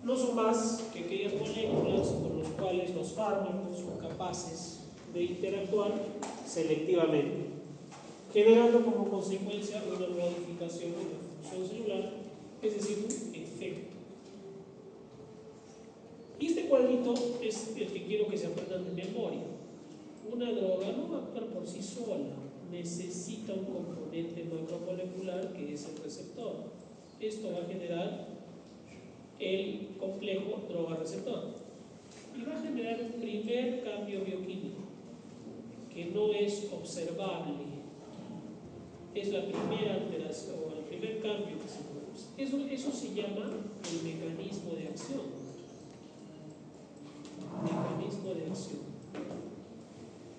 No son más que aquellas moléculas con las cuales los fármacos son capaces de interactuar selectivamente, generando como consecuencia una modificación de la función celular, es decir, un efecto. Y este cuadrito es el que quiero que se aprendan de memoria. Una droga no va a actuar por sí sola, necesita un componente macromolecular que es el receptor. Esto va a generar el complejo droga-receptor y va a generar un primer cambio bioquímico que no es observable, es la primera alteración o el primer cambio que se produce. Eso se llama el mecanismo de acción. Mecanismo de acción.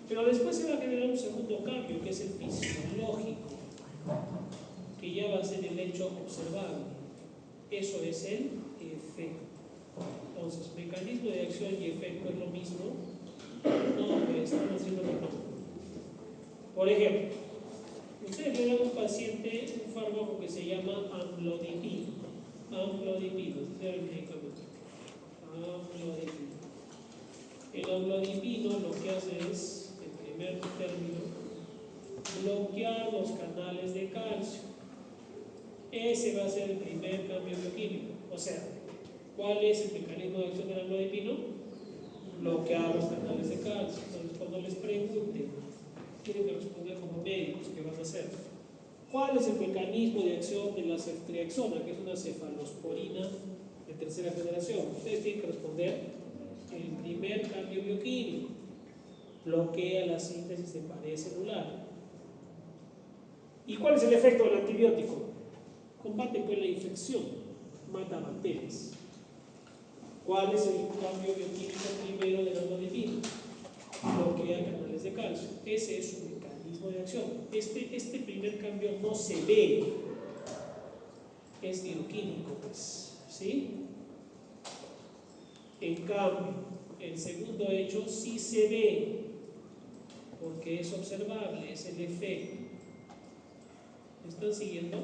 Pero después se va a generar un segundo cambio que es el fisiológico, que ya va a ser el hecho observable. Eso es el efecto. Entonces, mecanismo de acción y efecto es lo mismo. No, pues están haciendo lo mismo. Por ejemplo, ustedes le dan a un paciente un fármaco que se llama amlodipino. Amlodipino, ese es el medicamento. Amlodipino. El amlodipino lo que hace es, en primer término, bloquear los canales de calcio. Ese va a ser el primer cambio bioquímico. O sea, ¿cuál es el mecanismo de acción del amlodipino? Bloquear los canales de calcio. Entonces, cuando les pregunten, tienen que responder como médicos, ¿qué van a hacer? ¿Cuál es el mecanismo de acción de la ceftriaxona, que es una cefalosporina de tercera generación? Ustedes tienen que responder el primer cambio bioquímico. Bloquea la síntesis de pared celular. ¿Y cuál es el efecto del antibiótico? Combate con la infección, mata bacterias. ¿Cuál es el cambio bioquímico primero del amlodipino? Bloquea canales de calcio. Ese es su mecanismo de acción. Este primer cambio no se ve, es bioquímico, pues, ¿sí? En cambio, el segundo hecho sí se ve, porque es observable, es el efecto. ¿Me están siguiendo?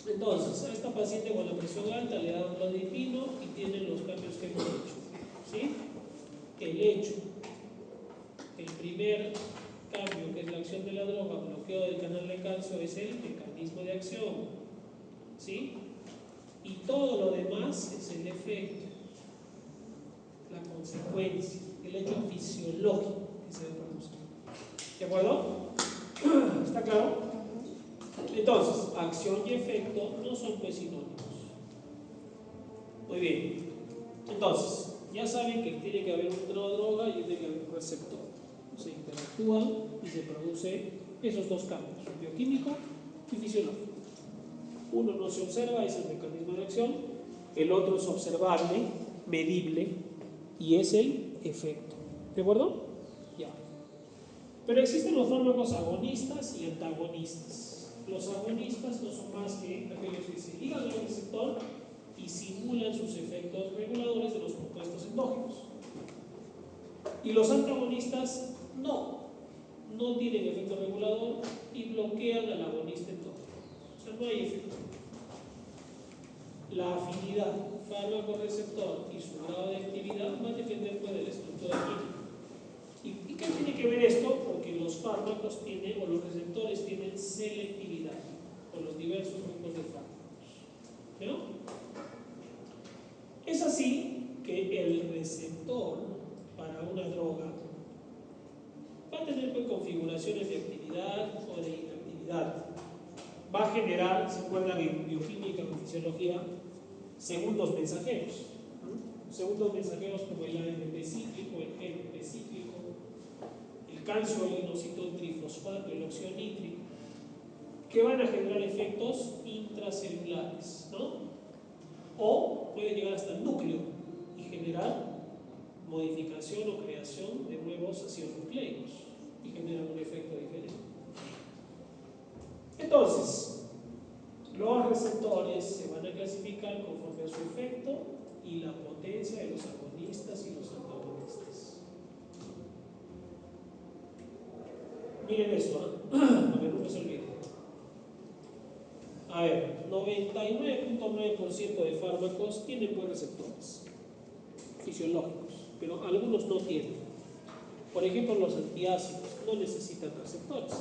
Entonces, a esta paciente con la presión alta le dan clonidipino y tiene los cambios que hemos hecho. ¿Sí? El hecho, el primer cambio, que es la acción de la droga, bloqueo del canal de calcio, es el mecanismo de acción. ¿Sí? Y todo lo demás es el efecto, la consecuencia, el hecho fisiológico que se produce. ¿De acuerdo? ¿Está claro? Entonces, acción y efecto no son pues sinónimos. Muy bien. Entonces, ya saben que tiene que haber una droga y tiene que haber un receptor. Se interactúan y se produce esos dos cambios, bioquímico y fisiológico. Uno no se observa, es el mecanismo de acción. El otro es observable, medible, y es el efecto. ¿De acuerdo? Ya. Pero existen los fármacos agonistas y antagonistas. Los agonistas no son más que aquellos que se ligan al receptor y simulan sus efectos reguladores de los compuestos endógenos. Y los antagonistas no tienen efecto regulador y bloquean al agonista endógeno. O sea, no hay efecto. La afinidad fármaco-receptor y su grado de actividad va a depender pues, de la estructura química. ¿Y qué tiene que ver esto? Porque los fármacos tienen, o los receptores tienen selectividad con los diversos grupos de fármacos. ¿No? Es así que el receptor para una droga va a tener pues, configuraciones de actividad o de inactividad. Va a generar, se acuerdan en bioquímica o en fisiología, segundos mensajeros. Segundos mensajeros como el AMP cíclico, el GMP cíclico, el calcio, el inositol trifosfato, el óxido nítrico, que van a generar efectos intracelulares, ¿no? O puede llegar hasta el núcleo y generar modificación o creación de nuevos ácidos nucleicos y generan un efecto diferente. Entonces, los receptores se van a clasificar conforme a su efecto y la potencia de los agonistas y los antagonistas. Miren esto, a ver, no se olviden. A ver, 99.9% de fármacos tienen pues receptores fisiológicos, pero algunos no tienen. Por ejemplo, los antiácidos no necesitan receptores,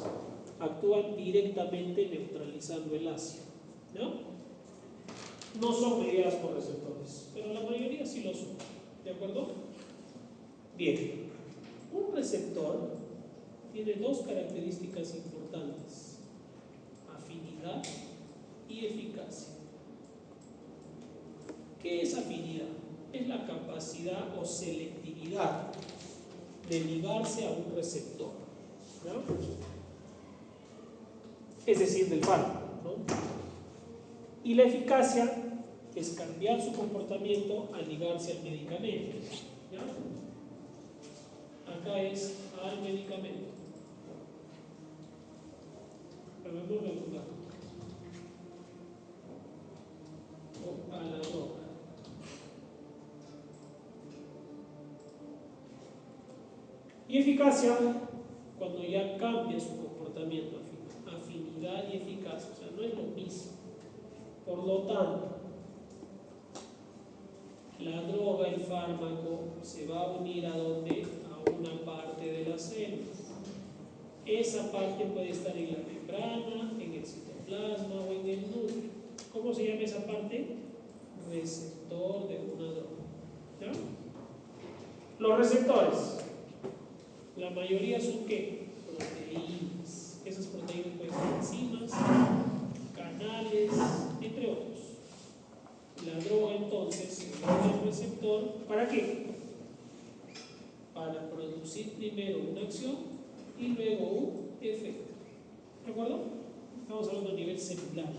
actúan directamente neutralizando el ácido, ¿no? No son mediadas por receptores, pero la mayoría sí lo son, ¿de acuerdo? Bien, un receptor tiene dos características importantes: afinidad y eficacia. ¿Qué es afinidad? Es la capacidad o selectividad de ligarse a un receptor, ¿no? Es decir, del fármaco, ¿no? Y la eficacia es cambiar su comportamiento al ligarse al medicamento, ¿ya? Acá es al medicamento. Hagamos la duda. O a la droga. Y eficacia, cuando ya cambia su comportamiento, afinidad y eficacia, o sea, no es lo mismo. Por lo tanto, la droga, el fármaco, se va a unir a donde? A una parte de la célula. Esa parte puede estar en la membrana, en el citoplasma o en el núcleo. ¿Cómo se llama esa parte? Receptor de una droga. ¿Ya? Los receptores, la mayoría son ¿qué? Proteínas. Esas proteínas pueden ser enzimas, canales, entre otros. La droga entonces se une al receptor, ¿para qué? Para producir primero una acción y luego un efecto. ¿De acuerdo? Estamos hablando a nivel celular.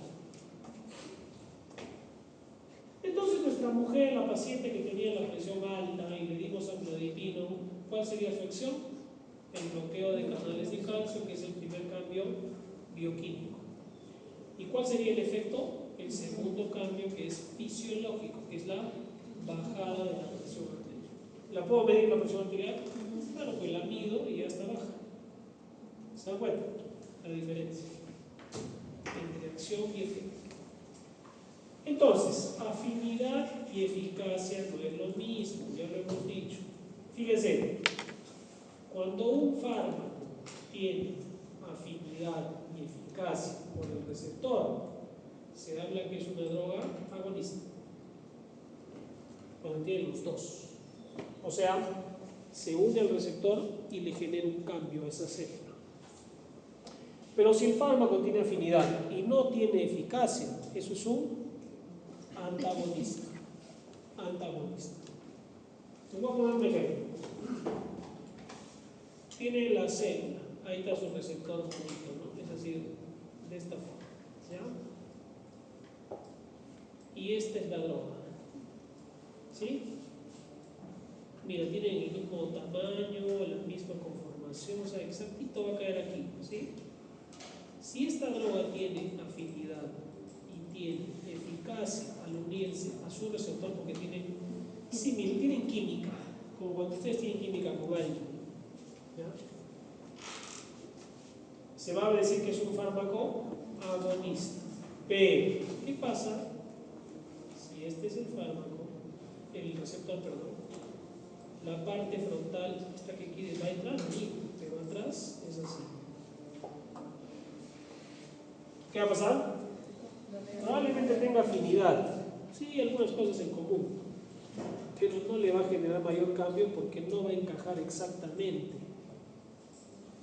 Entonces nuestra mujer, la paciente que tenía la presión alta y le dimos amlodipino, ¿cuál sería su acción? El bloqueo de canales de calcio, que es el primer cambio bioquímico. ¿Y cuál sería el efecto? El segundo cambio, que es fisiológico, que es la bajada de la presión arterial. ¿La puedo medir la presión arterial? Claro, pues la mido y ya está baja. ¿Se dan cuenta? La diferencia entre acción y efecto. Entonces, afinidad y eficacia no es lo mismo, ya lo hemos dicho. Fíjense, cuando un fármaco tiene afinidad y eficacia por el receptor, se habla que es una droga agonista. Cuando tiene los dos. O sea, se une al receptor y le genera un cambio a esa célula. Pero si el fármaco tiene afinidad y no tiene eficacia, eso es un antagonista. Antagonista. Les voy a poner un ejemplo. Tiene la célula, ahí está su receptor bonito, ¿no? Es decir, de esta forma. ¿Ya? Y esta es la droga. ¿Sí? Mira, tienen el mismo tamaño, la misma conformación, o sea, exactito va a caer aquí, ¿sí? Si esta droga tiene afinidad y tiene eficacia al unirse a su receptor, porque tienen química, como cuando ustedes tienen química con alguien, ¿ya? Se va a decir que es un fármaco agonista. Pero, ¿qué pasa si este es el fármaco, el receptor, perdón? La parte frontal, esta que quiere, va a entrar aquí, pero atrás es así. ¿Qué va a pasar? Probablemente tenga afinidad, sí, algunas cosas en común, pero no le va a generar mayor cambio porque no va a encajar exactamente.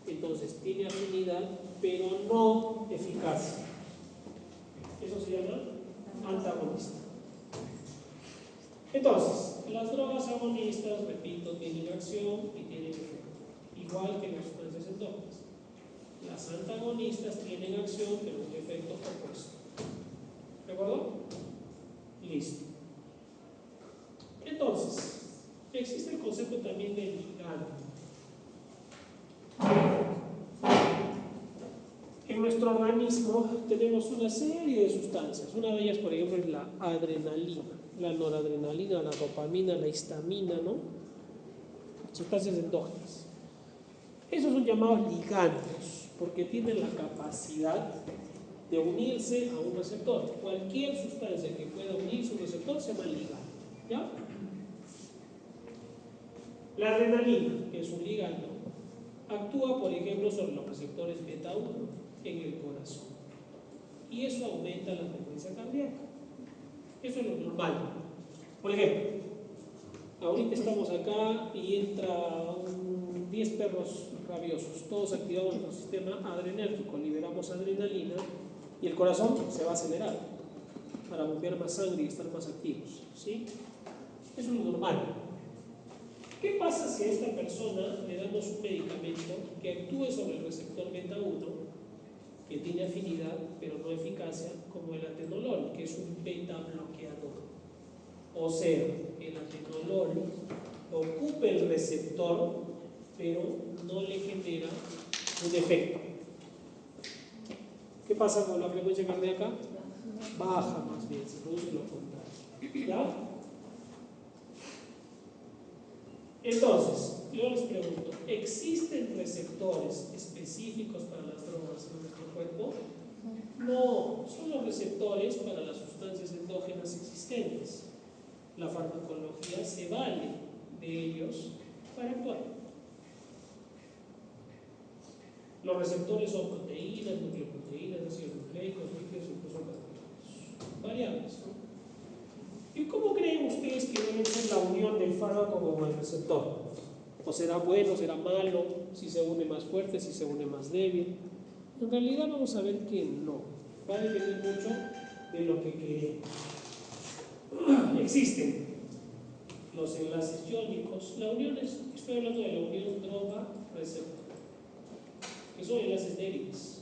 Entonces, tiene afinidad, pero no eficacia. Eso se llama antagonista. Entonces, las drogas agonistas, repito, tienen acción y tienen efecto, igual que las sustancias endógenas. Las antagonistas tienen acción, pero un efecto opuesto. ¿De acuerdo? Listo. Entonces, existe el concepto también de ligando. En nuestro organismo tenemos una serie de sustancias. Una de ellas, por ejemplo, es la adrenalina, la noradrenalina, la dopamina, la histamina, ¿no? Sustancias endógenas. Esos son llamados ligandos, porque tienen la capacidad de unirse a un receptor. Cualquier sustancia que pueda unirse a un receptor se llama ligando. ¿Ya? La adrenalina, que es un ligando, actúa, por ejemplo, sobre los receptores beta 1 en el corazón. Y eso aumenta la frecuencia cardíaca. Eso es lo normal. Por ejemplo, ahorita estamos acá y entra 10 perros rabiosos. Todos activamos nuestro sistema adrenérgico, liberamos adrenalina y el corazón se va a acelerar para bombear más sangre y estar más activos. ¿Sí? Eso es lo normal. ¿Qué pasa si a esta persona le damos un medicamento que actúe sobre el receptor beta 1, que tiene afinidad pero no eficacia, como el atenolol, que es un beta bloqueador? O sea, el atenolol ocupa el receptor pero no le genera un efecto. ¿Qué pasa con la frecuencia cardíaca? Baja más bien, se produce lo contrario. ¿Ya? Entonces, yo les pregunto, ¿existen receptores específicos para las drogas en nuestro cuerpo? No, son los receptores para las sustancias endógenas existentes. La farmacología se vale de ellos para actuar. Los receptores son proteínas, nucleoproteínas, ácidos nucleicos, lípidos, incluso carbohidratos. Variables, ¿no? ¿Y cómo creen ustedes que debe ser la unión del fármaco con el receptor? ¿O será bueno, será malo? ¿Si se une más fuerte, si se une más débil? En realidad vamos a ver que no. Va a depender mucho de lo que queremos. Existen los enlaces iónicos. La unión estoy hablando de la unión droga-receptor, que son enlaces débiles.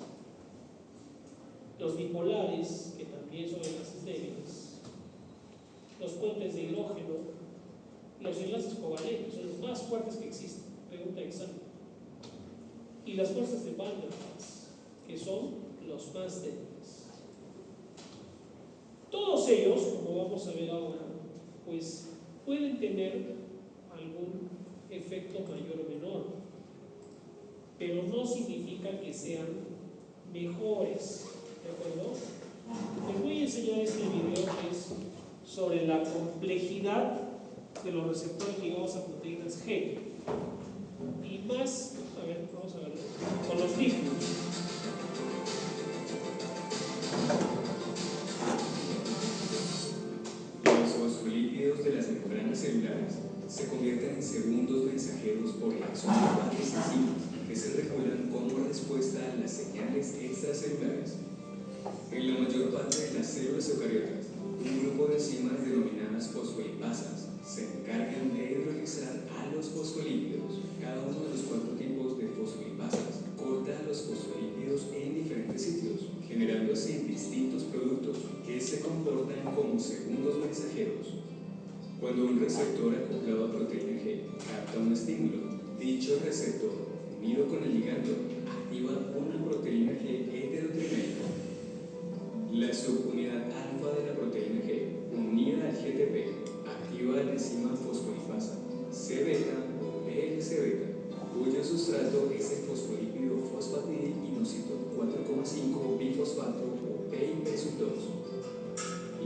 Los bipolares, que también son enlaces débiles. Los puentes de hidrógeno, los enlaces covalentes, son los más fuertes que existen, pregunta de examen. Y las fuerzas de Van der Waals, que son los más débiles. Todos ellos, como vamos a ver ahora, pues pueden tener algún efecto mayor o menor, pero no significa que sean mejores, ¿de acuerdo? Les voy a enseñar este video que es sobre la complejidad de los receptores ligados a proteínas G. Y más, a ver, vamos a verlo, con los lípidos. Los fosfolípidos de las membranas celulares se convierten en segundos mensajeros por reacciones de varias enzimas que se regulan como respuesta a las señales extracelulares. En la mayor parte de las células eucariotas, un grupo de enzimas denominadas fosfolipasas se encargan de hidrolizar a los fosfolípidos. Cada uno de los 4 tipos de fosfolipasas corta a los fosfolípidos en diferentes sitios, generando así distintos productos que se comportan como segundos mensajeros. Cuando un receptor acoplado a proteína G capta un estímulo, dicho receptor, unido con el ligando, activa una proteína G heterotrimérica. La subunidad alfa de la proteína G, unida al GTP, activa la enzima fosfolipasa C-beta o PLC-beta, cuyo sustrato es el fosfolípido fosfatidil-inositol 4,5 bifosfato o PIP-2.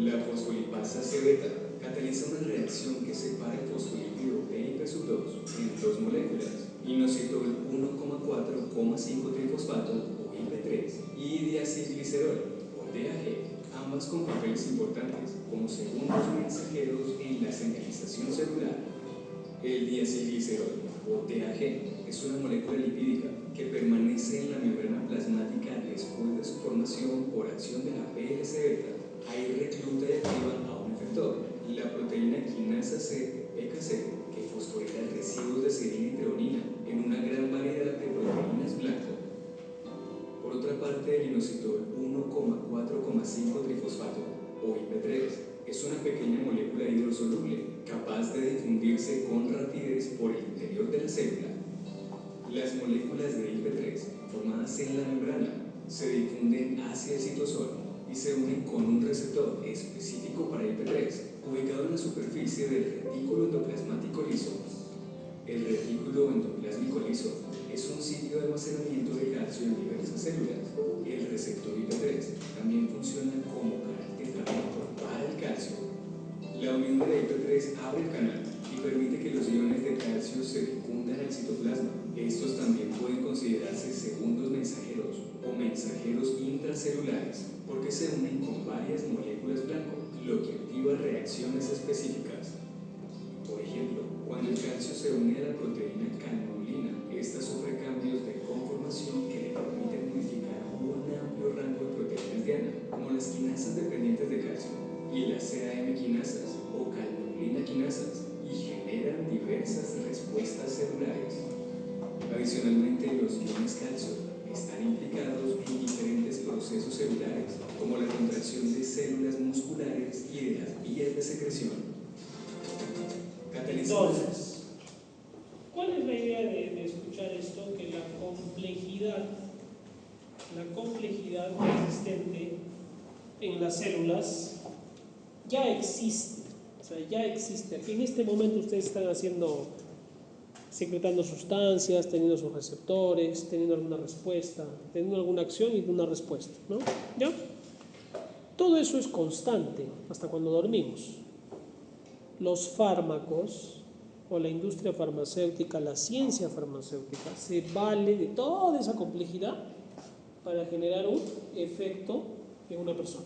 La fosfolipasa C-beta cataliza una reacción que separa el fosfolípido PIP-2 en 2 moléculas, inositol 1,4,5 trifosfato o IP3 y diacilglicerol o DAG, ambas con papeles importantes como segundos mensajeros en la señalización celular. El diacilglicerol o DAG es una molécula lipídica que permanece en la membrana plasmática después de su formación por acción de la PLC-beta. Ahí recluta y activa a un efector, la proteína quinasa C, PKC, que fosforila residuos de serina y treonina en una gran variedad de proteínas blanco. Por otra parte, el inositol 1,4,5 trifosfato o IP3 es una pequeña molécula hidrosoluble capaz de difundirse con rapidez por el interior de la célula. Las moléculas de IP3 formadas en la membrana se difunden hacia el citosol y se unen con un receptor específico para IP3 ubicado en la superficie del retículo endoplasmático liso. El retículo endoplásmico liso es un sitio de almacenamiento de calcio en diversas células. El receptor IP3 también funciona como canal tetramérico para el calcio. La unión de IP3 abre el canal y permite que los iones de calcio se difundan al citoplasma. Estos también pueden considerarse segundos mensajeros o mensajeros intracelulares porque se unen con varias moléculas blanco, lo que activa reacciones específicas. Por ejemplo, cuando el calcio se une a la proteína calmodulina, esta sufre cambios de conformación que le permiten modificar un amplio rango de proteínas diana, como las quinasas dependientes de calcio y las CAM quinasas o calmodulina quinasas, y generan diversas respuestas celulares. Adicionalmente, los iones calcio están implicados en diferentes procesos celulares, como la contracción de células musculares y de las vías de secreción. Entonces, ¿cuál es la idea de escuchar esto? Que la complejidad existente en las células ya existe. O sea, ya existe. Aquí en este momento ustedes están secretando sustancias, teniendo sus receptores, teniendo alguna respuesta, teniendo alguna acción y una respuesta, ¿no? ¿Ya? Todo eso es constante hasta cuando dormimos. Los fármacos o la industria farmacéutica, la ciencia farmacéutica, se vale de toda esa complejidad para generar un efecto en una persona.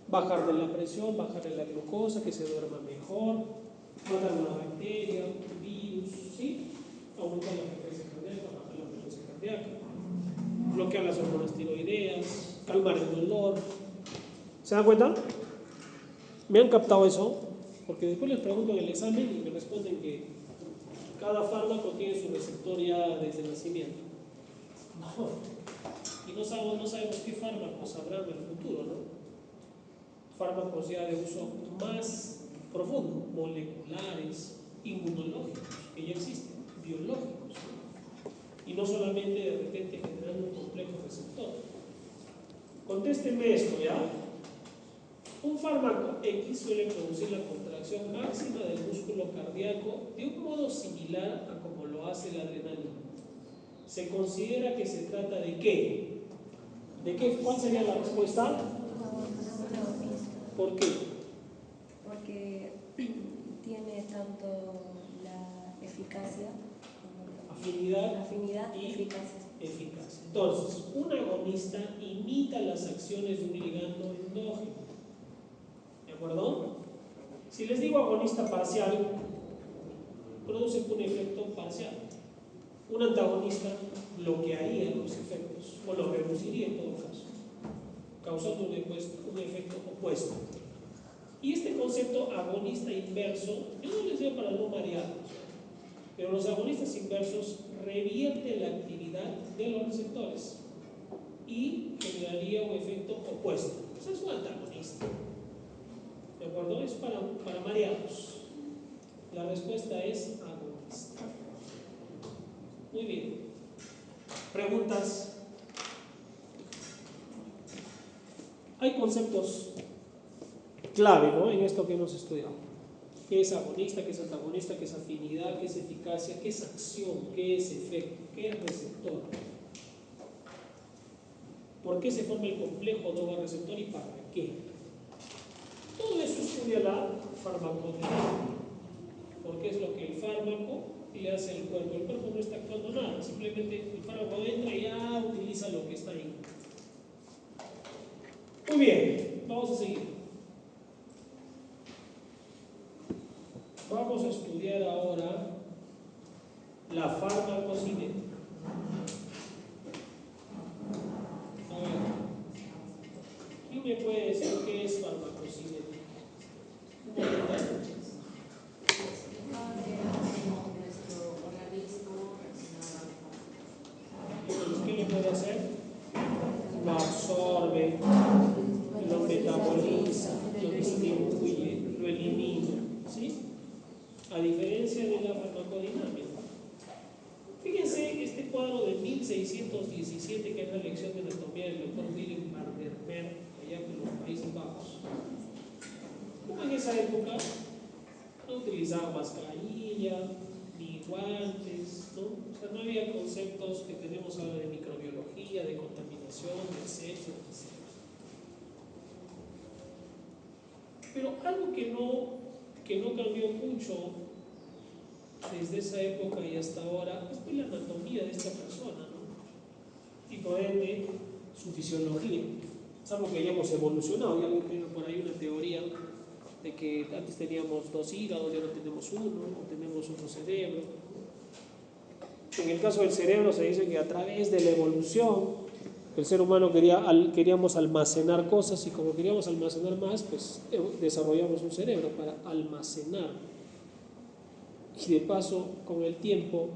Bajarle la presión, bajarle la glucosa, que se duerma mejor, matar una bacteria, un virus, ¿sí? Aumentar la frecuencia cardíaca, bajar la frecuencia cardíaca, bloquear las hormonas tiroideas, calmar el dolor. ¿Se dan cuenta? ¿Me han captado eso? Porque después les pregunto en el examen y me responden que cada fármaco tiene su receptor ya desde el nacimiento. No. Y no sabemos qué fármacos habrán en el futuro, ¿no? Fármacos ya de uso más profundo, moleculares, inmunológicos, que ya existen, biológicos. Y no solamente de repente generando un complejo receptor. Contéstenme esto, ¿ya? Un fármaco X suele producir la contracción máxima del músculo cardíaco de un modo similar a como lo hace la adrenalina. Se considera que se trata de ¿qué? ¿De qué? ¿Cuál sería la respuesta? ¿Por qué? Porque tanto la eficacia como Afinidad y eficacia. Entonces, un agonista imita las acciones de un ligando endógeno. ¿De acuerdo? Si les digo agonista parcial, produce un efecto parcial. Un antagonista bloquearía los efectos, o los reduciría en todo caso, causando un efecto opuesto. Y este concepto agonista inverso, yo no les digo para no marearlos, pero los agonistas inversos revierten la actividad de los receptores y generaría un efecto opuesto. O sea, es un antagonista. ¿De acuerdo? Es para marearlos. La respuesta es agonista. Muy bien. ¿Preguntas? Hay conceptos clave, ¿no?, en esto que hemos estudiado. ¿Qué es agonista? ¿Qué es antagonista? ¿Qué es afinidad? ¿Qué es eficacia? ¿Qué es acción? ¿Qué es efecto? ¿Qué es receptor? ¿Por qué se forma el complejo DOPA-receptor y para qué? Todo eso estudia la farmacodinámica, porque es lo que el fármaco le hace al cuerpo. El cuerpo no está actuando nada, simplemente el fármaco entra y ya utiliza lo que está ahí. Muy bien, vamos a seguir. Vamos a estudiar ahora la farmacocinética. A ver, ¿quién me puede decir qué es farmacocinética? Un momento. Nuestro organismo Entonces, ¿qué le puede hacer? Lo absorbe, lo metaboliza, lo distribuye, lo elimina, ¿sí? A diferencia de la farmacodinámica. Fíjense este cuadro de 1617, que es la lección de anatomía del doctor Willem van der Merwe, allá en los Países Bajos. Como en esa época no utilizaban mascarilla, ni guantes, ¿no? O sea, no había conceptos que tenemos ahora de microbiología, de contaminación, de asepsia, etc. Pero algo que no cambió mucho desde esa época y hasta ahora es la anatomía de esta persona, ¿no? Y por ende su fisiología. Es algo que ya hemos evolucionado. Ya tengo por ahí una teoría de que antes teníamos 2 hígados, ya no tenemos uno, o tenemos otro cerebro. En el caso del cerebro se dice que a través de la evolución el ser humano queríamos almacenar cosas, y como queríamos almacenar más, pues desarrollamos un cerebro para almacenar. Y de paso, con el tiempo,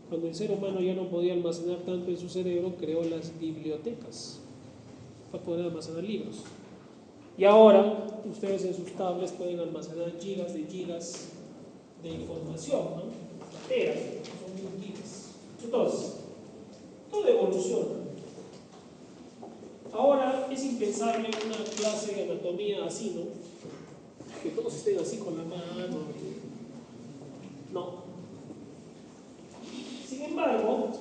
cuando el ser humano ya no podía almacenar tanto en su cerebro, creó las bibliotecas para poder almacenar libros. Y ahora, ustedes en sus tablets pueden almacenar gigas de información, ¿no? Teras, son 1000 gigas. Entonces, todo evoluciona. Ahora es impensable una clase de anatomía así, ¿no? Que todos estén así con la mano. No. Sin embargo,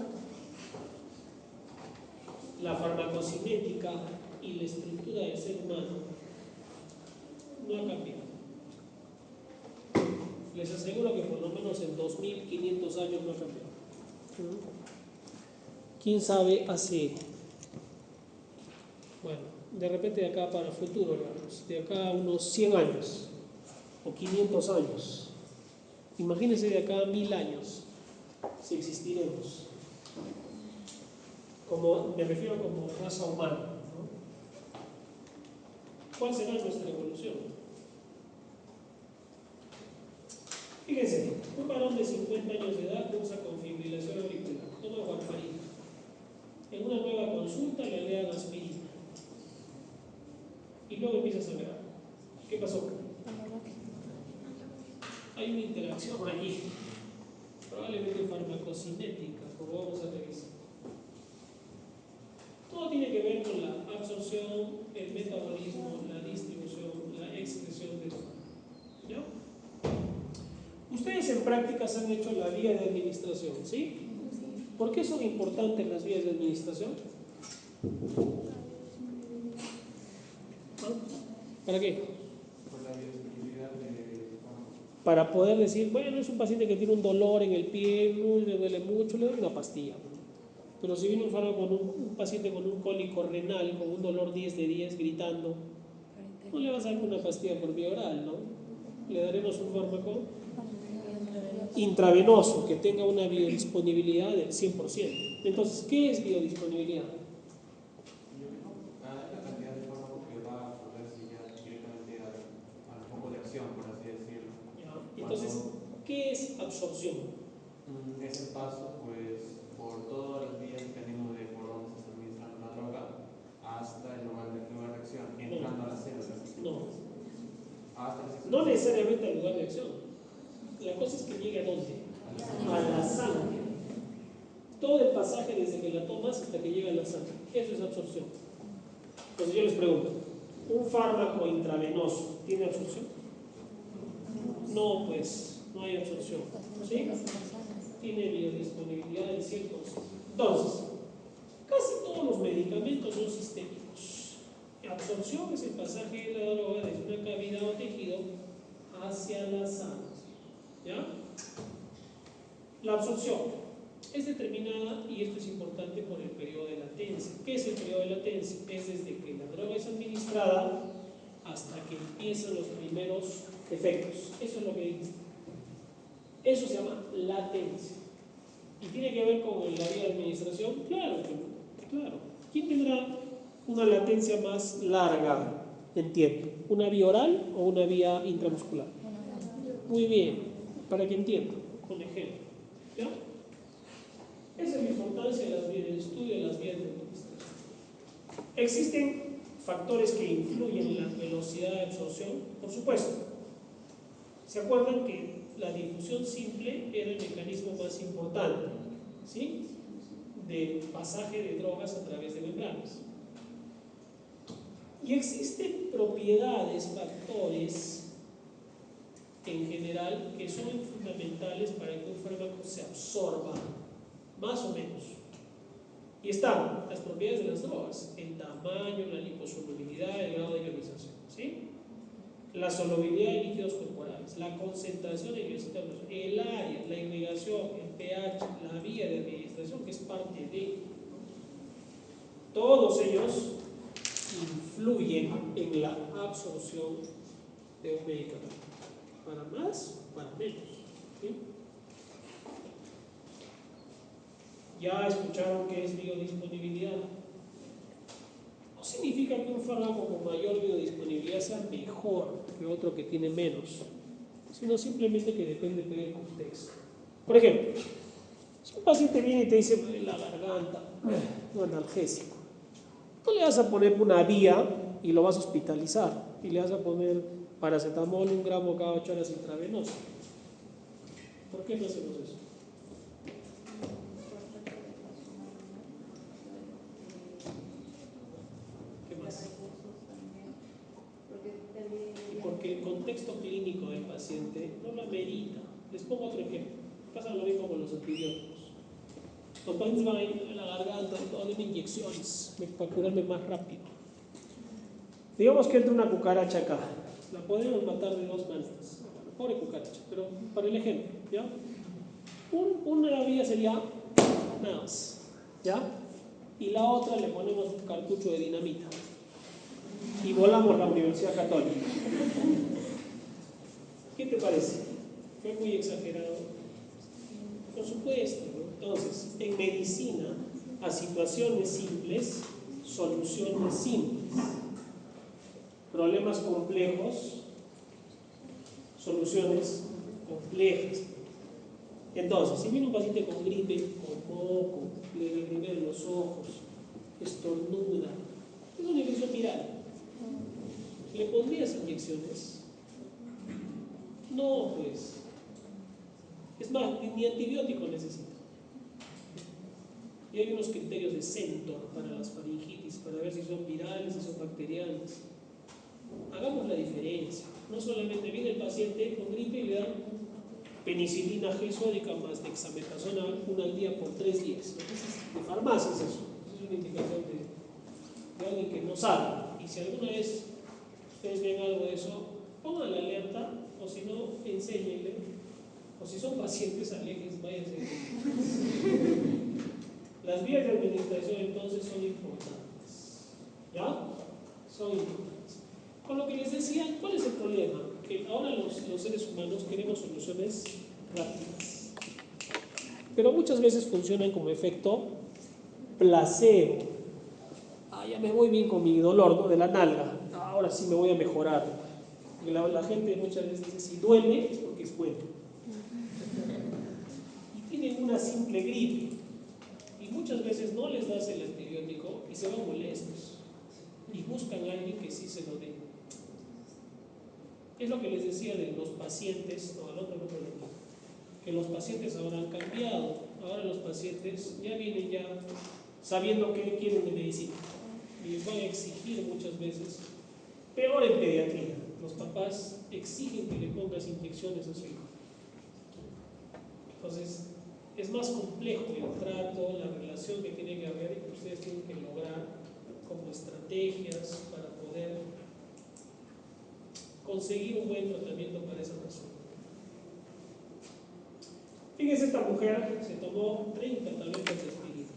la farmacocinética y la estructura del ser humano no ha cambiado. Les aseguro que por lo menos en 2500 años no ha cambiado. ¿Quién sabe hace? Bueno, de repente de acá para el futuro, digamos, de acá a unos 100 años o 500 años. Imagínense de acá a 1000 años, si existiremos. Me refiero como raza humana, ¿no? ¿Cuál será nuestra evolución? Fíjense, un varón de 50 años de edad cursa con fibrilación auricular, toma warfarina. En una nueva consulta le lean aspirina. Y luego empieza a sangrar. ¿Qué pasó? Hay una interacción allí, probablemente farmacocinética, como vamos a revisar. Todo tiene que ver con la absorción, el metabolismo, la distribución, la excreción de fármaco. ¿Ya? Ustedes en prácticas han hecho la vía de administración, ¿sí? ¿Por qué son importantes las vías de administración? ¿Para qué? Por la biodisponibilidad de para poder decir, bueno, es un paciente que tiene un dolor en el pie, le duele mucho, le doy una pastilla. Pero si viene un fármaco con un paciente con un cólico renal, con un dolor 10 de 10, gritando, no le vas a dar una pastilla por vía oral, ¿no? Le daremos un fármaco intravenoso que tenga una biodisponibilidad del 100%. Entonces, ¿qué es biodisponibilidad? La cantidad de fármaco que va a absorberse ya directamente al foco de acción, por así decirlo. Entonces, ¿qué es absorción? Es el paso, pues, por todas las vías y mecanismos de por donde se está administrando la droga hasta el lugar de reacción, entrando a las células. No necesariamente al lugar de acción. La cosa es que llegue a dónde? A la sangre. Todo el pasaje desde que la tomas hasta que llega a la sangre. Eso es absorción. Entonces yo les pregunto, ¿un fármaco intravenoso tiene absorción? No, pues, no hay absorción. ¿Sí? Tiene biodisponibilidad del 100%. Entonces, casi todos los medicamentos son sistémicos. La absorción es el pasaje de la droga desde una cavidad o tejido hacia la sangre. ¿Ya? La absorción es determinada, y esto es importante, por el periodo de latencia. ¿Qué es el periodo de latencia? Es desde que la droga es administrada hasta que empiezan los primeros efectos. Eso es lo que dice. Eso se llama latencia. ¿Y tiene que ver con la vía de administración? Claro, claro. ¿Quién tendrá una latencia más larga en tiempo? ¿Una vía oral o una vía intramuscular? Muy bien, para que entiendan, con ejemplo. ¿Ya? Esa es la importancia de las vías de estudio, de las vías de administración. ¿Existen factores que influyen en la velocidad de absorción? Por supuesto. ¿Se acuerdan que la difusión simple era el mecanismo más importante, ¿sí?, de pasaje de drogas a través de membranas? Y existen propiedades, factores en general, que son fundamentales para que un fármaco se absorba, más o menos. Y están las propiedades de las drogas: el tamaño, la liposolubilidad, el grado de ionización, ¿sí?, la solubilidad de líquidos corporales, la concentración en el sistema, el área, la irrigación, el pH, la vía de administración, que es parte de. Todos ellos influyen en la absorción de un medicamento, para más, para menos, ¿sí? Ya escucharon qué es biodisponibilidad. No significa que un fármaco con mayor biodisponibilidad sea mejor que otro que tiene menos, sino simplemente que depende del contexto. Por ejemplo, si un paciente viene y te dice la garganta, un analgésico, no le vas a poner una vía y lo vas a hospitalizar, y le vas a poner paracetamol 1 gramo cada 8 horas intravenoso. ¿Por qué no hacemos eso? Porque el contexto clínico del paciente no lo amerita. Les pongo otro ejemplo. Pasa lo mismo con los antibióticos. Los pacientes van a ir a la garganta, denme inyecciones para curarme más rápido. Digamos que entra una cucaracha acá. La podemos matar de 2 maneras. Pobre cucaracha, pero para el ejemplo, ¿ya? Una vía sería nada más, ¿ya? Y la otra le ponemos un cartucho de dinamita y volamos la Universidad Católica. ¿Qué te parece? ¿Fue muy exagerado? Por supuesto, ¿no? Entonces, en medicina, a situaciones simples, soluciones simples. Problemas complejos, soluciones complejas. Entonces, si viene un paciente con gripe, con moco, le lagrimean los ojos, estornuda, es una infección viral, ¿le pondrías inyecciones? No, pues. Es más, ni antibiótico necesita. Y hay unos criterios de Centor para las faringitis, para ver si son virales, si son bacterianas. Hagamos la diferencia. No solamente viene el paciente con gripe y le dan penicilina G sódica más dexametasona 1 al día por 3 días. De farmacia es eso. Es una indicación de alguien que no sabe. Y si alguna vez ustedes ven algo de eso, pongan la alerta, o si no, enséñenle, o si son pacientes, aléjense, váyanse. Las vías de administración entonces son importantes, ¿ya? Son importantes. Con lo que les decía, ¿cuál es el problema? Que ahora los seres humanos queremos soluciones rápidas, pero muchas veces funcionan como efecto placebo. Ya me voy bien con mi dolor, ¿no?, de la nalga, ahora sí me voy a mejorar. Y la gente muchas veces dice, si duele es porque es bueno. Y tienen una simple gripe, y muchas veces no les das el antibiótico y se van molestos, y buscan a alguien que sí se lo dé. Es lo que les decía de los pacientes, no, al otro no problema, que los pacientes ahora han cambiado. Ahora los pacientes ya vienen ya sabiendo qué quieren de medicina, y les van a exigir muchas veces, peor en pediatría, los papás exigen que le pongas inyecciones a su hijo. Entonces es más complejo el trato, la relación que tiene que haber, y que ustedes tienen que lograr como estrategias para poder conseguir un buen tratamiento para esa persona. Fíjense, esta mujer se tomó 30 tabletas de aspirina,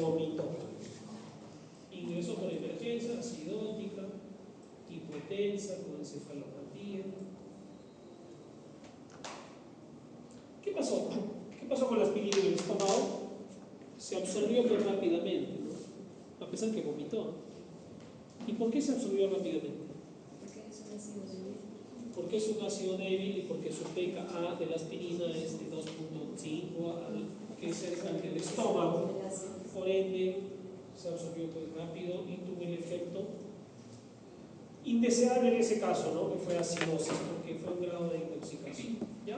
vomitó, ingresó por emergencia, acidótica, hipotensa, con encefalopatía. ¿Qué pasó? ¿Qué pasó con la aspirina en el estómago? Se absorbió muy rápidamente, ¿no?, a pesar que vomitó. ¿Y por qué se absorbió rápidamente? Porque es un ácido débil y porque su pKa de la aspirina es de 2.5, que es cerca del estómago. Por ende, se absorbió muy rápido y tuvo el efecto indeseable en ese caso, ¿no?, que fue acidosis, porque fue un grado de intoxicación. ¿Ya?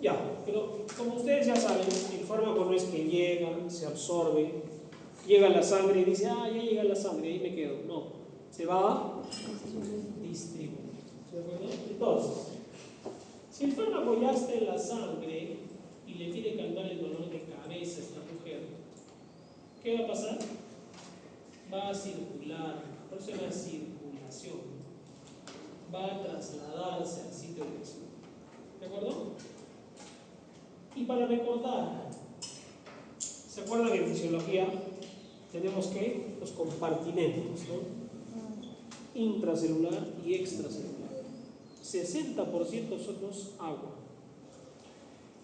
Ya, pero como ustedes ya saben, el fármaco no es que llega, se absorbe, llega a la sangre y dice, ya llega a la sangre, ahí me quedo. No, se va a distribuir. ¿De acuerdo? Entonces, si el fármaco ya está en la sangre y le quiere calmar el dolor de cabeza a esta mujer, ¿qué va a pasar? Va a circular, por eso es la circulación, va a trasladarse al sitio de acción. ¿De acuerdo? Y para recordar, ¿se acuerdan que en fisiología tenemos que los compartimentos, ¿no?, intracelular y extracelular? 60% somos agua.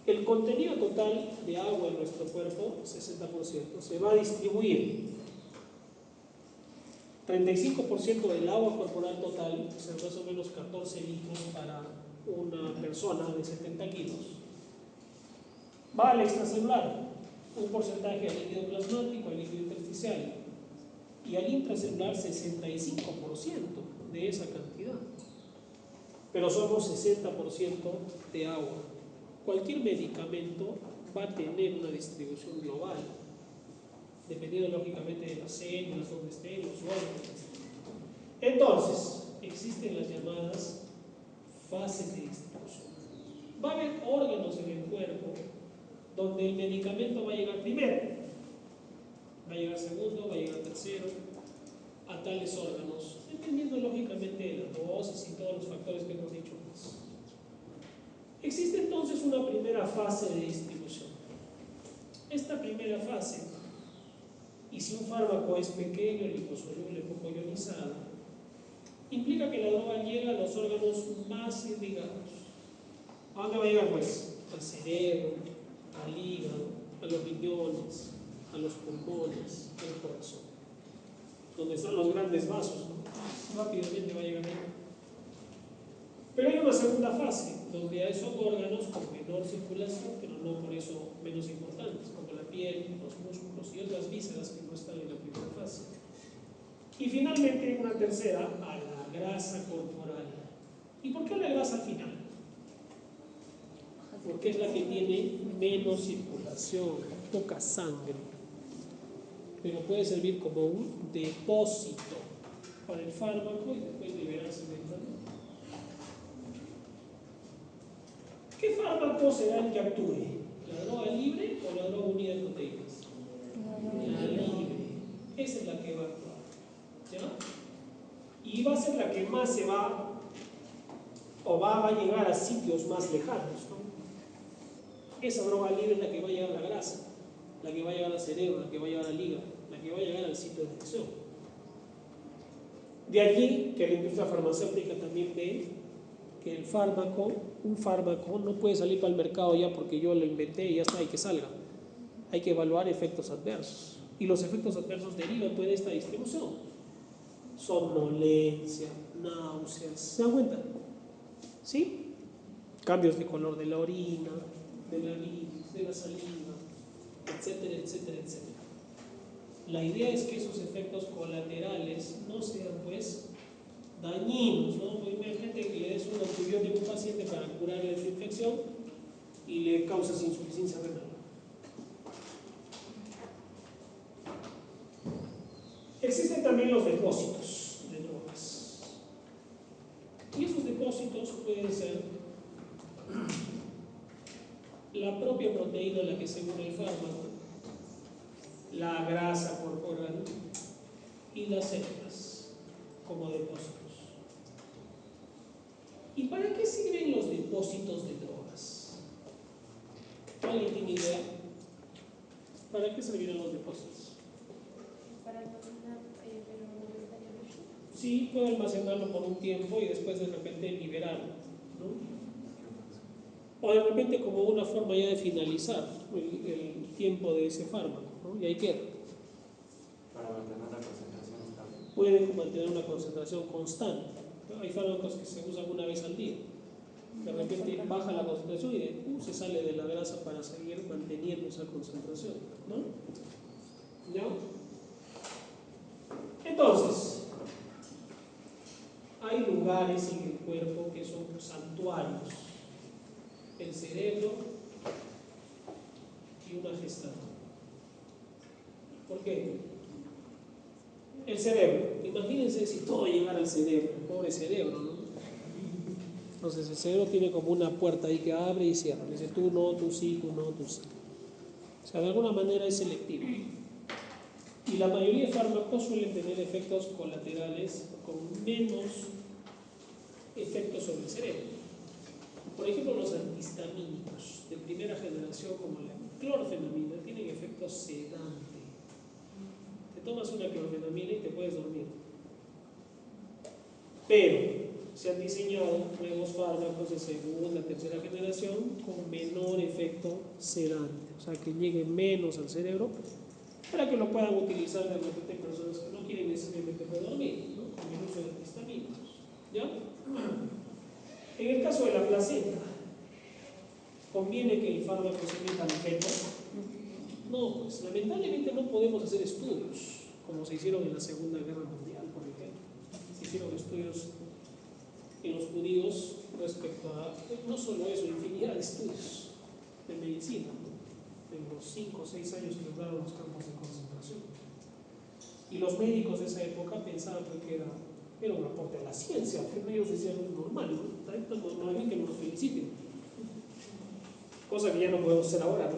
El contenido total de agua en nuestro cuerpo, 60%, se va a distribuir. 35% del agua corporal total, o sea, más o menos 14 litros para una persona de 70 kilos, va al extracelular, un porcentaje al líquido plasmático, al líquido intersticial, y al intracelular 65% de esa cantidad. Pero somos 60% de agua. Cualquier medicamento va a tener una distribución global, dependiendo lógicamente de las células, donde estén, los órganos. Entonces, existen las llamadas fases de distribución. Va a haber órganos en el cuerpo donde el medicamento va a llegar primero, va a llegar segundo, va a llegar tercero, a tales órganos, dependiendo lógicamente de la dosis y todos los factores que hemos dicho antes. Existe entonces una primera fase de distribución. Esta primera fase, y si un fármaco es pequeño, liposoluble, poco ionizado, implica que la droga llega a los órganos más irrigados. ¿A dónde va a llegar, pues? Al cerebro, al hígado, a los riñones, a los pulmones, al corazón, donde están los grandes vasos, ¿no? Rápidamente va a llegar ahí. Pero hay una segunda fase, donde son órganos con menor circulación, pero no por eso menos importantes, como la piel, los músculos y otras vísceras que no están en la primera fase. Y finalmente hay una tercera, a la grasa corporal. ¿Y por qué la grasa al final? Porque es la que tiene menos circulación, poca sangre, pero puede servir como un depósito para el fármaco y después liberarse del fármaco. ¿Qué fármaco será el que actúe? ¿La droga libre o la droga unida de proteínas? La libre. Esa es la que va a actuar, ¿ya? y va a ser la que más se va o va a llegar a sitios más lejanos, ¿no? Esa droga libre es la que va a llegar a la grasa, la que va a llegar al cerebro, la que va a llegar al hígado, la que va a llegar al sitio de acción. De allí que la industria farmacéutica también ve que el fármaco, un fármaco no puede salir para el mercado ya porque yo lo inventé y ya está, hay que salga. Hay que evaluar efectos adversos. Y los efectos adversos derivan pues, de esta distribución. Somnolencia, náuseas, ¿se dan cuenta? ¿Sí? Cambios de color de la orina, de la bilis, de la saliva, etcétera, etcétera, etcétera. La idea es que esos efectos colaterales no sean pues dañinos, ¿no? Pues imagínate que le des un antibiótico a un paciente para curarle su infección y le causas insuficiencia renal. Existen también los depósitos de drogas. Y esos depósitos pueden ser la propia proteína en la que se une el fármaco, la grasa corporal y las células como depósitos. ¿Y para qué sirven los depósitos de drogas? ¿Alguien tiene idea? ¿Para qué servirán los depósitos? Para almacenar, pero no necesariamente. Sí, puede almacenarlo por un tiempo y después de repente liberarlo, ¿no? O de repente como una forma ya de finalizar el tiempo de ese fármaco, ¿no? Y ahí queda. Para mantener la concentración estable. Pueden mantener una concentración constante. Hay fármacos que se usan una vez al día. De repente baja la concentración y se sale de la grasa para seguir manteniendo esa concentración, ¿no? ¿Ya? Entonces, hay lugares en el cuerpo que son santuarios. El cerebro y una gestante. ¿Por qué? El cerebro. Imagínense si todo llegara al cerebro, el pobre cerebro, ¿no? Entonces el cerebro tiene como una puerta ahí que abre y cierra. Dice tú no, tú sí, tú no, tú sí. O sea, de alguna manera es selectivo. Y la mayoría de fármacos suelen tener efectos colaterales con menos efectos sobre el cerebro. Por ejemplo, los antihistamínicos de primera generación, como la clorfenamina, tienen efecto sedante. Te tomas una clorfenamina y te puedes dormir. Pero se han diseñado nuevos fármacos de segunda, tercera generación con menor efecto sedante, o sea, que llegue menos al cerebro para que lo puedan utilizar de repente personas que no quieren necesariamente dormir, ¿no? Con el uso de antihistamínicos. ¿Ya? En el caso de la placenta, ¿conviene que el fármaco se meta al feto? No, pues lamentablemente no podemos hacer estudios como se hicieron en la Segunda Guerra Mundial, por ejemplo. Se hicieron estudios en los judíos respecto a, no solo eso, infinidad de estudios de medicina, ¿no? En los 5 o 6 años que duraron los campos de concentración. Y los médicos de esa época pensaban que era un aporte a la ciencia, que ellos decían es normal, ¿no? Está normal que nos feliciten. Cosa que ya no podemos hacer ahora, ¿no?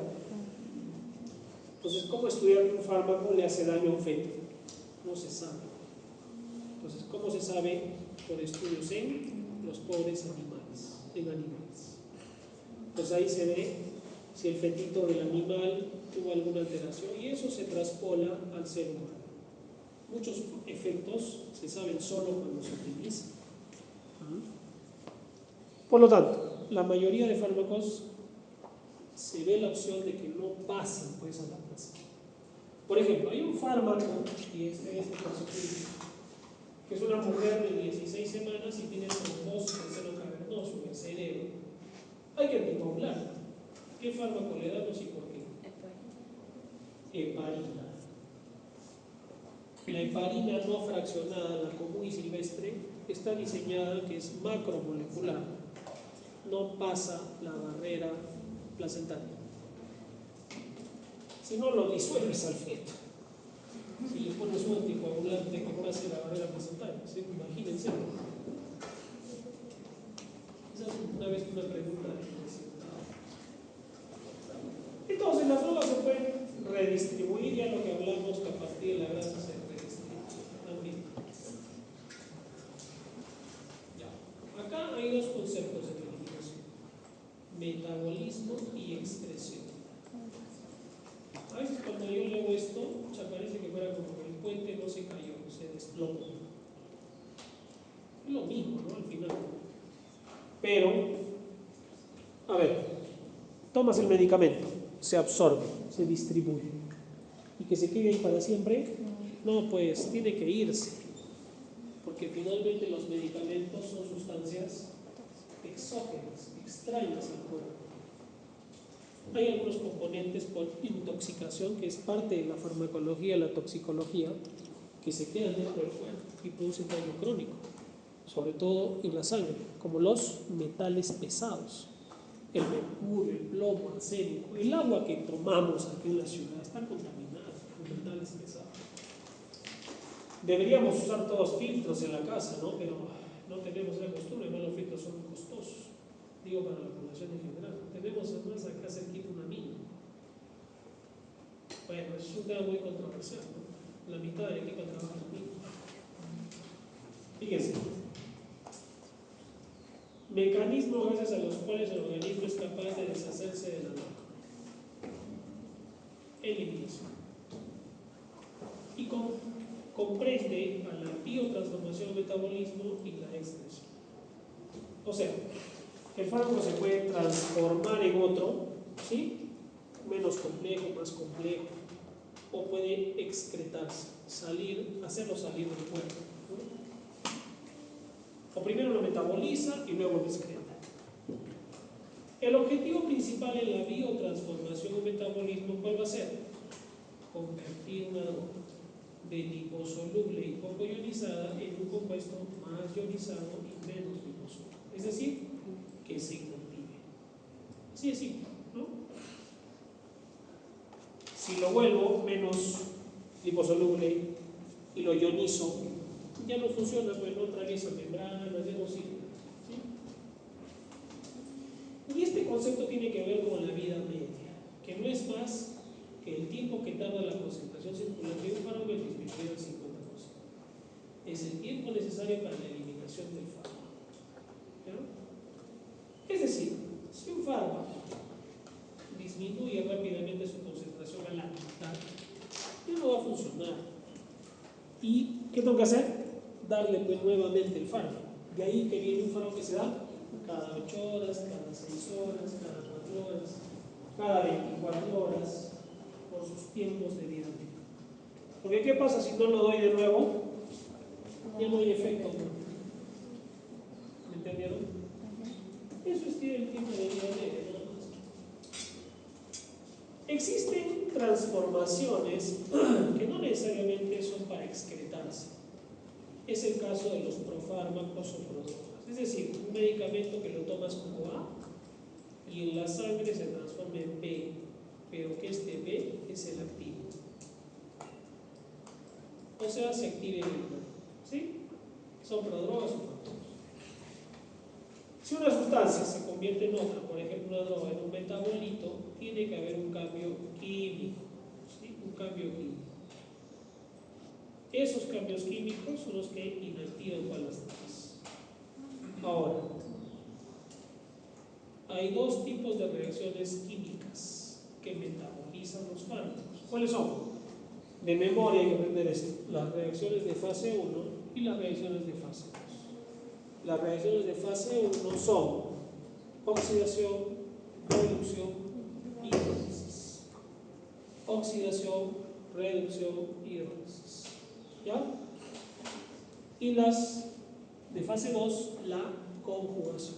Entonces, ¿cómo estudiar que un fármaco le hace daño a un feto? No se sabe. Entonces, ¿cómo se sabe? Por estudios en los pobres animales, en animales. Entonces ahí se ve si el fetito del animal tuvo alguna alteración y eso se traspola al ser humano. Muchos efectos se saben solo cuando se utilizan. Por lo tanto, la mayoría de fármacos se ve la opción de que no pasen pues a la placenta. Por ejemplo, hay un fármaco, y este caso que es una mujer de 16 semanas y tiene trombosis del seno cavernoso en el cerebro. Hay que anticoagularla. ¿Qué fármaco le damos y por qué? Heparina. La heparina no fraccionada, la común y silvestre, está diseñada que es macromolecular. No pasa la barrera placentaria. Si no, lo disuelves al feto. Si le pones un anticoagulante que pase la barrera placentaria, ¿sí? Imagínense. Esa es una vez una pregunta. Entonces, las drogas se pueden redistribuir, ya lo que hablamos que a partir de la grasa se redistribuye también. Hay dos conceptos de calificación: metabolismo y excreción. A veces cuando yo leo esto, ya parece que fuera como que el puente no se cayó, se desplomó. Es lo mismo, ¿no? Al final. Pero, a ver, tomas el medicamento, se absorbe, se distribuye. ¿Y que se quede ahí para siempre? No, pues tiene que irse. Porque finalmente los medicamentos son sustancias exógenas, extrañas al cuerpo. Hay algunos componentes por intoxicación, que es parte de la farmacología, la toxicología, que se quedan dentro del cuerpo y producen daño crónico, sobre todo en la sangre, como los metales pesados, el mercurio, el plomo, arsénico. El agua que tomamos aquí en la ciudad está contaminada con metales pesados. Deberíamos usar todos filtros en la casa, ¿no? Pero no tenemos la costumbre, además los filtros son muy costosos, digo para la población en general. Tenemos además acá cerquita una mina. Bueno, es un tema muy controversial, ¿no? La mitad del equipo trabaja en la mina. Fíjense, mecanismos gracias a los cuales el organismo es capaz de deshacerse de la droga: eliminación. Y comprende a la biotransformación, el metabolismo y la excreción. O sea, el fármaco se puede transformar en otro, ¿sí? Menos complejo, más complejo, o puede excretarse, hacerlo salir del cuerpo, ¿no? O primero lo metaboliza y luego lo excreta. El objetivo principal en la biotransformación o metabolismo, ¿cuál va a ser? Convertir una droga de liposoluble y poco ionizada en un compuesto más ionizado y menos liposoluble. Es decir, que se cultive. Así es simple, ¿no? Si lo vuelvo menos liposoluble y lo ionizo, ya no funciona, pues no atraviesa membranas, ya no sirve. ¿Sí? Y este concepto tiene que ver con la vida media, que no es más que el tiempo que tarda la concentración circulatoria de un fármaco en disminuir al 50%. Es el tiempo necesario para la eliminación del fármaco. ¿Ya? Es decir, si un fármaco disminuye rápidamente su concentración a la mitad, ya no va a funcionar. ¿Y qué tengo que hacer? Darle pues nuevamente el fármaco. De ahí que viene un fármaco que se da cada 8 horas, cada 6 horas, cada 4 horas, cada 24 horas, por sus tiempos de vida. Porque ¿qué pasa si no lo doy de nuevo? Ya no hay efecto. ¿Me entendieron? Eso es el tiempo de vida media, nada más. Existen transformaciones que no necesariamente son para excretarse. Es el caso de los profármacos o prodrogas. Es decir, un medicamento que lo tomas como A y en la sangre se transforma en B, pero que este B es el activo. O sea, se active en el cuerpo. ¿Sí? Son prodrogas o fármacos. Si una sustancia se convierte en otra, por ejemplo una droga en un metabolito, tiene que haber un cambio químico. ¿Sí? Un cambio químico. Esos cambios químicos son los que inactivan para las drogas. Ahora, hay dos tipos de reacciones químicas que metabolizan los fármacos. ¿Cuáles son? De memoria hay que aprender esto: las reacciones de fase 1 y las reacciones de fase 2. Las reacciones de fase 1 son oxidación, reducción y hidrólisis. Oxidación, reducción y hidrólisis. ¿Ya? Y las de fase 2, la conjugación.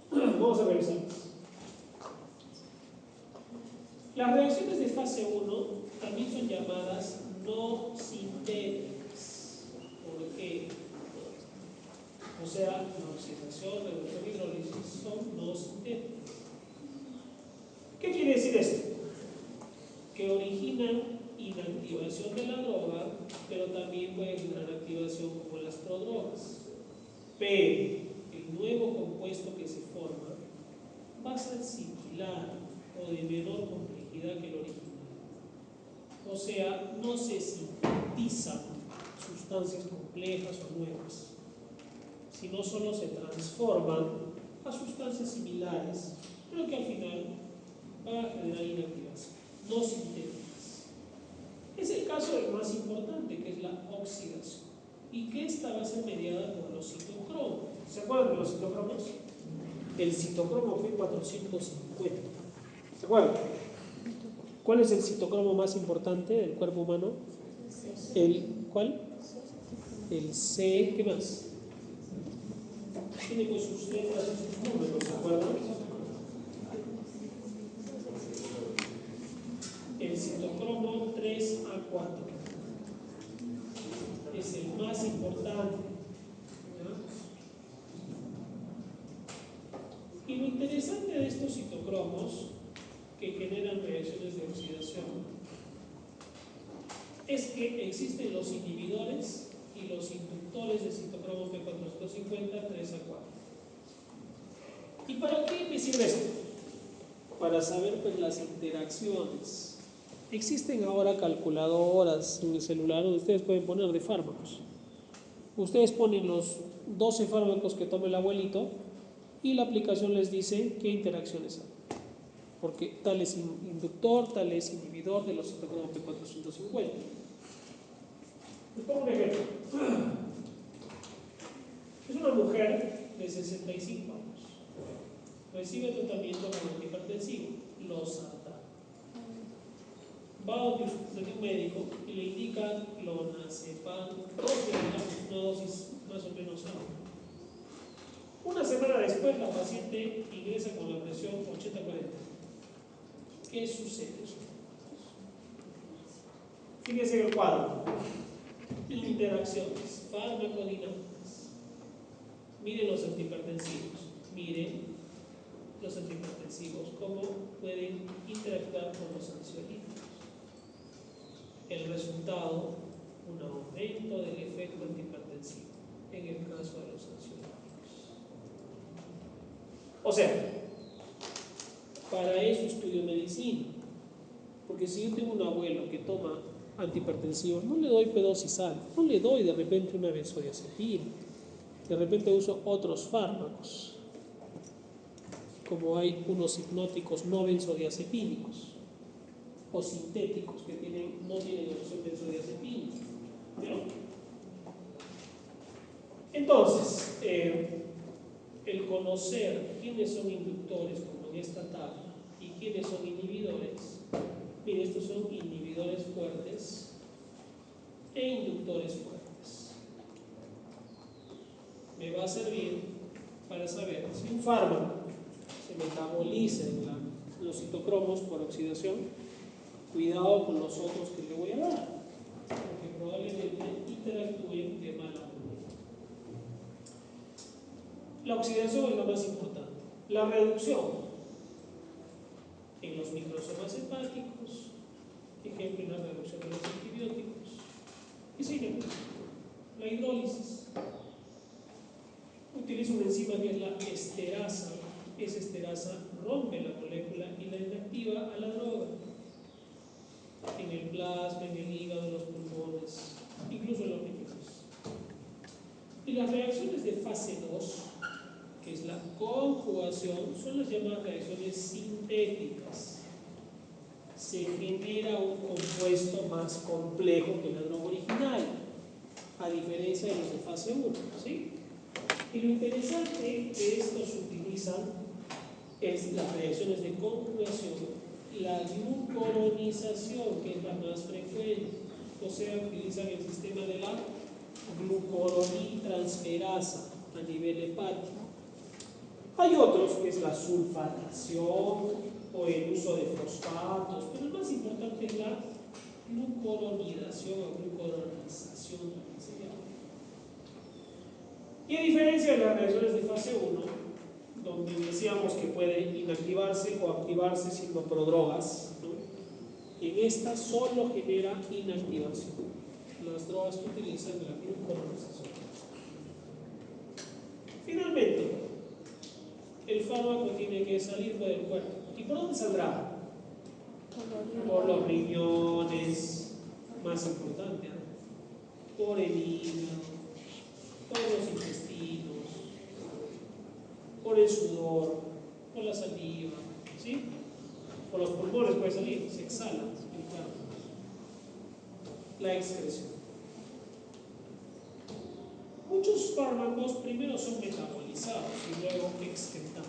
Vamos a revisarlas. Las reacciones de fase 1 también son llamadas no sintéticas. ¿Por qué? O sea, la oxidación, reducción y hidrólisis son no sintéticas. ¿Qué quiere decir esto? Que originan inactivación de la droga, pero también pueden generar activación como las prodrogas. Pero el nuevo compuesto que se forma va a ser similar o de menor complejidad que el original. O sea, no se sintetizan sustancias complejas o nuevas, sino solo se transforman a sustancias similares, pero que al final van a generar inactivación, no sintéticas. Es el caso del más importante, que es la oxidación, y que esta va a ser mediada por los citocromos. ¿Se acuerdan de los citocromos? El citocromo P450. ¿Se acuerdan? ¿Cuál es el citocromo más importante del cuerpo humano? ¿Cuál? El C, ¿qué más? Tiene pues sus letras y sus números, ¿se acuerdan? El citocromo 3A4 es el más importante. ¿Ya? Y lo interesante de estos citocromos que generan reacciones de oxidación es que existen los inhibidores y los inductores de citocromo P450 3A4. ¿Y para qué me sirve esto? Para saber pues las interacciones. Existen ahora calculadoras en el celular donde ustedes pueden poner de fármacos. Ustedes ponen los 12 fármacos que toma el abuelito y la aplicación les dice qué interacciones hay. Porque tal es inductor, tal es inhibidor de los citocromo P450. Les pongo un ejemplo. Es una mujer de 65 años. Recibe tratamiento con antihipertensivo, losartán. Va donde un médico y le indica clonazepam, 2 miligramos, una dosis más o menos alta. Una semana después la paciente ingresa con la presión 80-40. ¿Qué sucede? Fíjense en el cuadro. Interacciones farmacodinámicas. Miren los antihipertensivos. Miren los antihipertensivos, cómo pueden interactuar con los ansiolíticos. El resultado, un aumento del efecto antihipertensivo en el caso de los ansiolíticos. O sea, para eso estudio medicina, porque si yo tengo un abuelo que toma antihipertensivos, no le doy pedosisal, no le doy de repente una benzodiazepina, de repente uso otros fármacos, como hay unos hipnóticos no benzodiazepínicos o sintéticos que no tienen acción benzodiazepínica. ¿No? Entonces, el conocer quiénes son inductores, como en esta tabla, y quiénes son inhibidores. Mire, estos son inhibidores fuertes e inductores fuertes. Me va a servir para saber si un fármaco se metaboliza en los citocromos por oxidación. Cuidado con los otros que le voy a dar, porque probablemente interactúen de mala manera. La oxidación es la más importante. La reducción en los microsomas hepáticos, ejemplo en la reducción de los antibióticos, y sigue la hidrólisis. Utilizo una enzima que es la esterasa. Esa esterasa rompe la molécula y la inactiva a la droga. En el plasma, en el hígado, en los pulmones, incluso en los riñones. Y las reacciones de fase 2, que es la conjugación, son las llamadas reacciones sintéticas. Se genera un compuesto más complejo que la droga original, a diferencia de los de fase 1, ¿sí? Y lo interesante que estos utilizan es las reacciones de conjugación, la glucoronización, que es la más frecuente, o sea, utilizan el sistema de la glucoroniltransferasa a nivel hepático. Hay otros que es la sulfatación o el uso de fosfatos, pero el más importante es la glucoronidación o glucoronización, también se llama. Y a diferencia de las reacciones de fase 1, donde decíamos que puede inactivarse o activarse siendo prodrogas, ¿no? En esta solo genera inactivación. Las drogas que utilizan la glucoronización. Finalmente, el fármaco tiene que salir del cuerpo. ¿Y por dónde saldrá? Por los riñones, más importante, ¿no? Por el hígado, por los intestinos, el sudor, por la saliva, ¿sí? Por los pulmones puede salir, se exhala el carbo. La excreción. Muchos fármacos primero son metabolizados y luego excretados.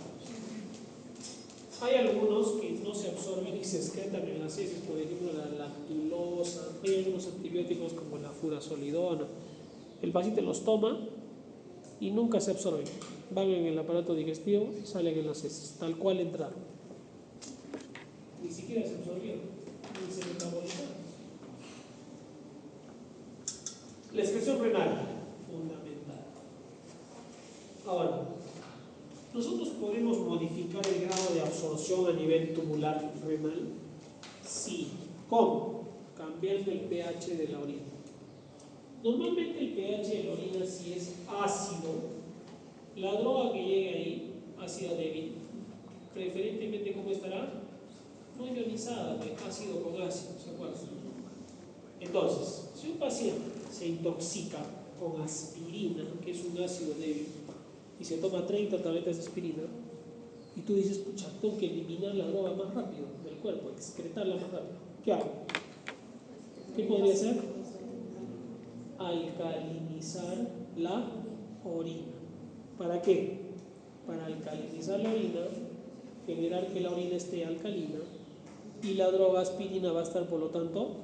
Hay algunos que no se absorben y se excretan en las heces, por ejemplo la lactulosa, hay algunos antibióticos como la furazolidona. El paciente los toma y nunca se absorben. Van en el aparato digestivo y salen en las heces, tal cual entraron. Ni siquiera se absorbieron, ni se metabolizaron. La excreción renal, fundamental. Ahora, ¿nosotros podemos modificar el grado de absorción a nivel tubular renal? Sí. ¿Cómo? Cambiando el pH de la orina. Normalmente el pH de la orina, si es ácido, la droga que llegue ahí, ácido débil, preferentemente ¿cómo estará? No ionizada, ácido con ácido, ¿se acuerdan? Entonces, si un paciente se intoxica con aspirina, que es un ácido débil, y se toma 30 tabletas de aspirina, y tú dices, pucha, tengo que eliminar la droga más rápido del cuerpo, excretarla más rápido. ¿Qué hago? ¿Qué podría hacer? Alcalinizar la orina. ¿Para qué? Para alcalinizar la orina, generar que la orina esté alcalina, y la droga aspirina va a estar, por lo tanto,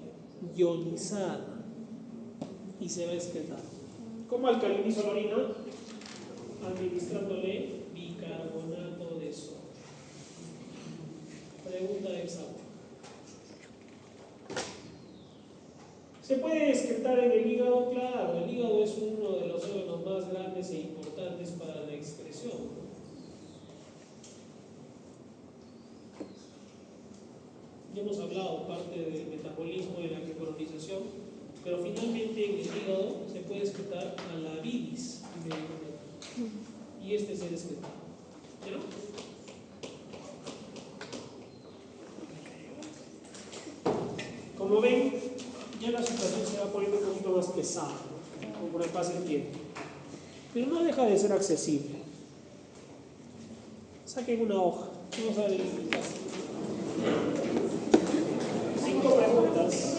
ionizada y se va a excretar. ¿Cómo alcalinizo la orina? Administrándole bicarbonato de sodio. Pregunta de examen. ¿Se puede excretar en el hígado? Claro, el hígado es uno de los órganos más grandes e importantes para la excreción. Ya hemos hablado parte del metabolismo y de la micronización, pero finalmente en el hígado se puede excretar a la bilis y este se excreta. ¿Ya? Como ven, ya la situación se va poniendo un poquito más pesada, ¿no? Conforme pasa el tiempo. Pero no deja de ser accesible. Saquen una hoja. Vamos a ver el caso. 5 preguntas.